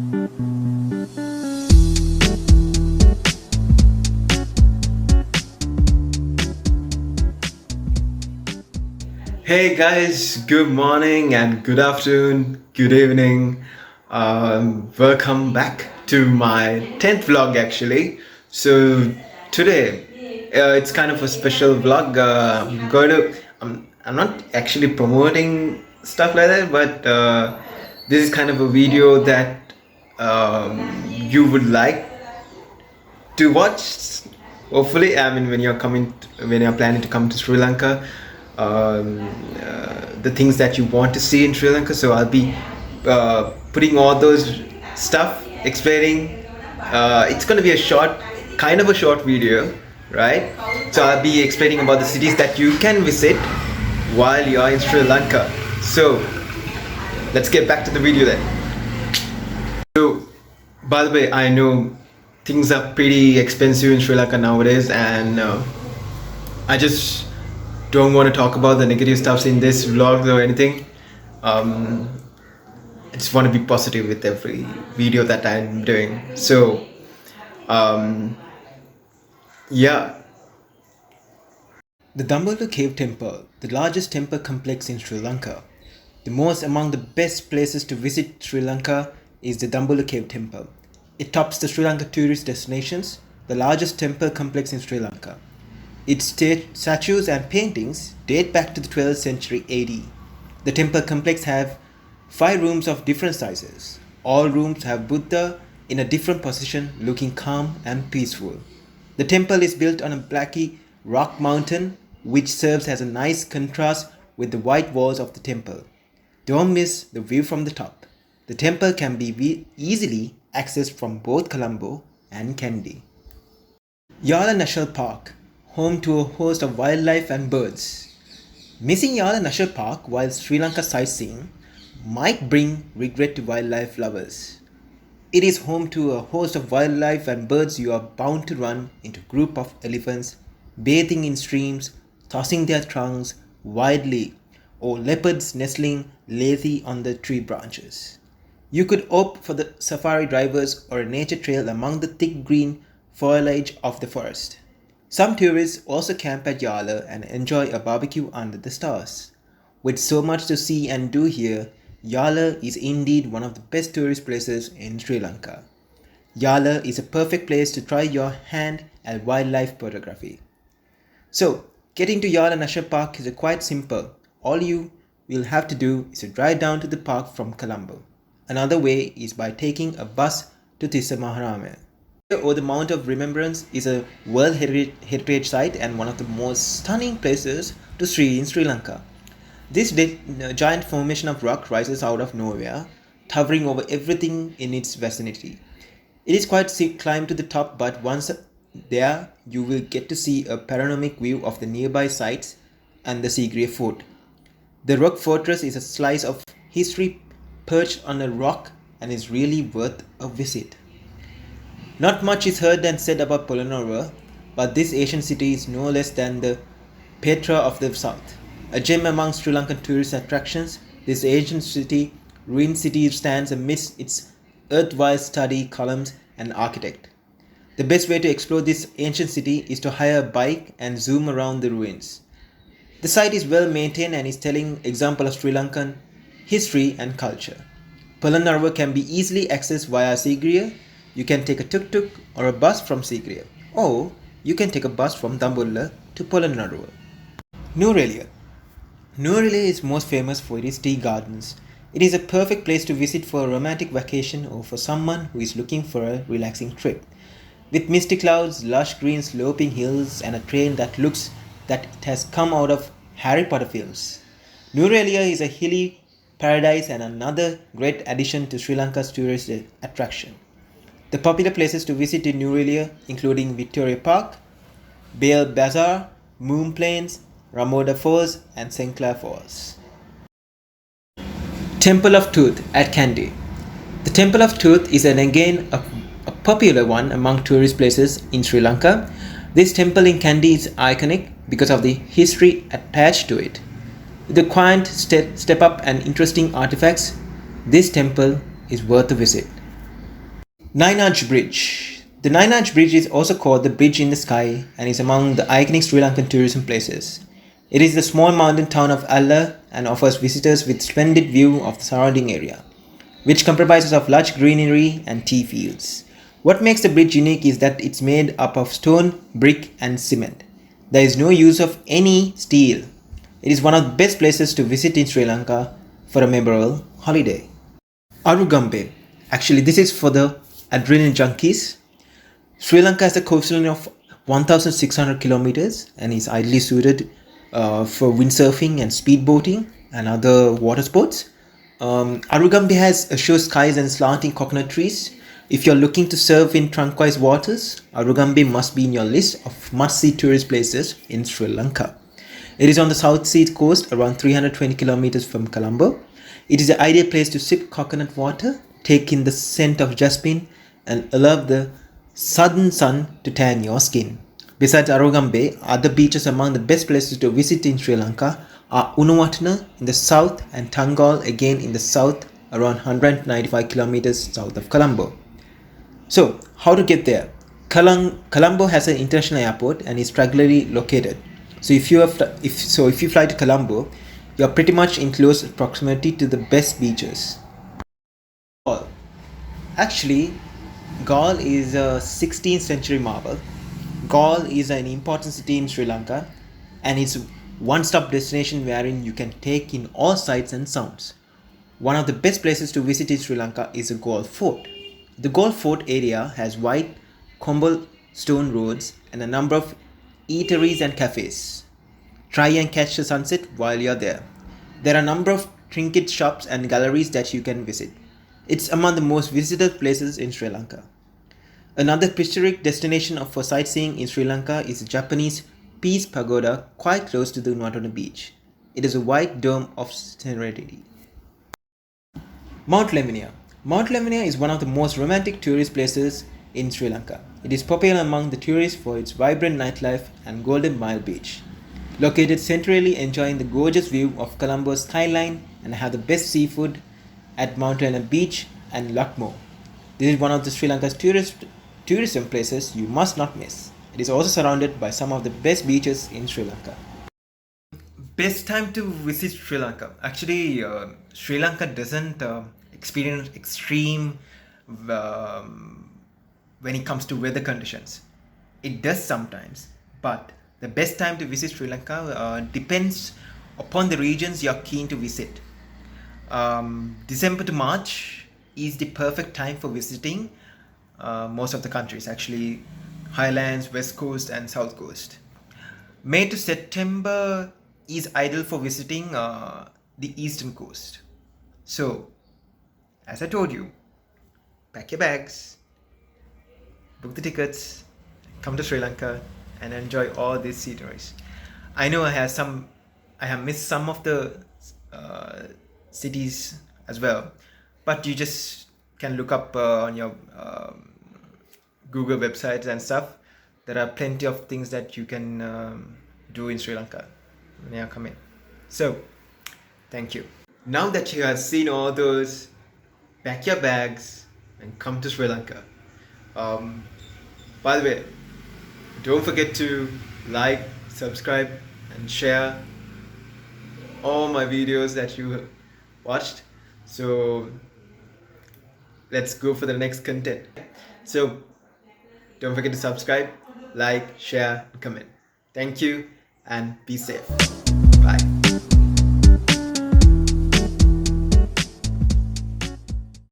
Hey guys, good morning and good afternoon, good evening. Welcome back to my 10th vlog actually. So today it's kind of a special vlog. I'm not actually promoting stuff like that, but this is kind of a video that you would like to watch. Hopefully, I mean, when you're planning to come to Sri Lanka, the things that you want to see in Sri Lanka. So I'll be putting all those stuff, explaining. It's going to be a short, kind of a short video, right? So I'll be explaining about the cities that you can visit while you're in Sri Lanka. So let's get back to the video then. So, by the way, I know things are pretty expensive in Sri Lanka nowadays, and I just don't want to talk about the negative stuffs in this vlog or anything. I just want to be positive with every video that I'm doing. So, um, yeah. The Dumbledore Cave Temple, the largest temple complex in Sri Lanka. The most among the best places to visit Sri Lanka is the Dumbledore Cave Temple. It tops the Sri Lanka tourist destinations, the largest temple complex in Sri Lanka. Its statues and paintings date back to the 12th century AD. The temple complex have 5 rooms of different sizes. All rooms have Buddha in a different position, looking calm and peaceful. The temple is built on a blacky rock mountain, which serves as a nice contrast with the white walls of the temple. Don't miss the view from the top. The temple can be easily accessed from both Colombo and Kandy. Yala National Park, home to a host of wildlife and birds. Missing Yala National Park while Sri Lanka sightseeing might bring regret to wildlife lovers. It is home to a host of wildlife and birds. You are bound to run into a group of elephants bathing in streams, tossing their trunks wildly, or leopards nestling lazily on the tree branches. You could opt for the safari drivers or a nature trail among the thick green foliage of the forest. Some tourists also camp at Yala and enjoy a barbecue under the stars. With so much to see and do here, Yala is indeed one of the best tourist places in Sri Lanka. Yala is a perfect place to try your hand at wildlife photography. So, getting to Yala National Park is quite simple. All you will have to do is to drive down to the park from Colombo. Another way is by taking a bus to Tissa Maharame. Or the Mount of Remembrance is a World Heritage Site and one of the most stunning places to see in Sri Lanka. This giant formation of rock rises out of nowhere, towering over everything in its vicinity. It is quite steep climb to the top, but once there, you will get to see a panoramic view of the nearby sites and the Sigiriya Fort. The rock fortress is a slice of history perched on a rock and is really worth a visit. Not much is heard and said about Polonnaruwa, but this ancient city is no less than the Petra of the south. A gem among Sri Lankan tourist attractions, this ancient ruined city stands amidst its erstwhile study columns and architect. The best way to explore this ancient city is to hire a bike and zoom around the ruins. The site is well maintained and is telling example of Sri Lankan history and culture. Polonnaruwa can be easily accessed via Sigiriya. You can take a tuk-tuk or a bus from Sigiriya, or you can take a bus from Dambulla to Polonnaruwa. Nuwara. Nuwara is most famous for its tea gardens. It is a perfect place to visit for a romantic vacation or for someone who is looking for a relaxing trip. With misty clouds, lush green sloping hills, and a train that looks that it has come out of Harry Potter films. Nuwara is a hilly paradise and another great addition to Sri Lanka's tourist attraction. The popular places to visit in Nuwara including Victoria Park, Bale Bazaar, Moon Plains, Ramoda Falls and St. Clair Falls. Temple of Tooth at Kandy. The Temple of Tooth is again a popular one among tourist places in Sri Lanka. This temple in Kandy is iconic because of the history attached to it. With the quaint step up and interesting artifacts, this temple is worth a visit. Nine Arch Bridge. The Nine Arch Bridge is also called the Bridge in the Sky and is among the iconic Sri Lankan tourism places. It is the small mountain town of Alla and offers visitors with splendid view of the surrounding area, which comprises of lush greenery and tea fields. What makes the bridge unique is that it's made up of stone, brick and cement. There is no use of any steel. It is one of the best places to visit in Sri Lanka for a memorable holiday. Arugambe. Actually, this is for the adrenaline junkies. Sri Lanka has a coastline of 1,600 kilometers and is ideally suited for windsurfing and speedboating and other water sports. Arugambe has azure skies and slanting coconut trees. If you're looking to surf in turquoise waters, Arugambe must be in your list of must-see tourist places in Sri Lanka. It is on the South Sea coast, around 320 kilometers from Colombo. It is the ideal place to sip coconut water, take in the scent of jasmine, and allow the southern sun to tan your skin. Besides Arugambe, other beaches among the best places to visit in Sri Lanka are Unawatana in the south and Tangal again in the south, around 195 kilometers south of Colombo. So, how to get there? Colombo has an international airport and is strategically located. So if you fly to Colombo, you're pretty much in close proximity to the best beaches. Galle. Actually, Galle is a 16th century marvel. Galle is an important city in Sri Lanka and it's one-stop destination wherein you can take in all sights and sounds. One of the best places to visit in Sri Lanka is the Galle Fort. The Galle Fort area has wide cobblestone roads and a number of eateries and cafes. Try and catch the sunset while you're there. There are a number of trinket shops and galleries that you can visit. It's among the most visited places in Sri Lanka. Another picturesque destination for sightseeing in Sri Lanka is the Japanese Peace Pagoda quite close to the Unawatana beach. It is a white dome of serenity. Mount Lemania. Mount Lemania is one of the most romantic tourist places in Sri Lanka. It is popular among the tourists for its vibrant nightlife and Golden Mile Beach. Located centrally, enjoying the gorgeous view of Colombo's skyline and have the best seafood at Mount Lemania Beach and Lakmo. This is one of the Sri Lanka's tourism places you must not miss. It is also surrounded by some of the best beaches in Sri Lanka. Best time to visit Sri Lanka. Actually, Sri Lanka doesn't experience extreme when it comes to weather conditions. It does sometimes, but the best time to visit Sri Lanka depends upon the regions you're keen to visit. December to March is the perfect time for visiting most of the countries, actually Highlands, West Coast and South Coast. May to September is ideal for visiting the Eastern Coast. So, as I told you, pack your bags, book the tickets, come to Sri Lanka and enjoy all these sceneries. I know I have missed some of the cities as well, but you just can look up on your Google websites and stuff. There are plenty of things that you can do in Sri Lanka when you come in. So, thank you. Now that you have seen all those, pack your bags and come to Sri Lanka. By the way, don't forget to like, subscribe and share all my videos that you watched. So let's go for the next content. So don't forget to subscribe, like, share and comment. Thank you and be safe. Bye.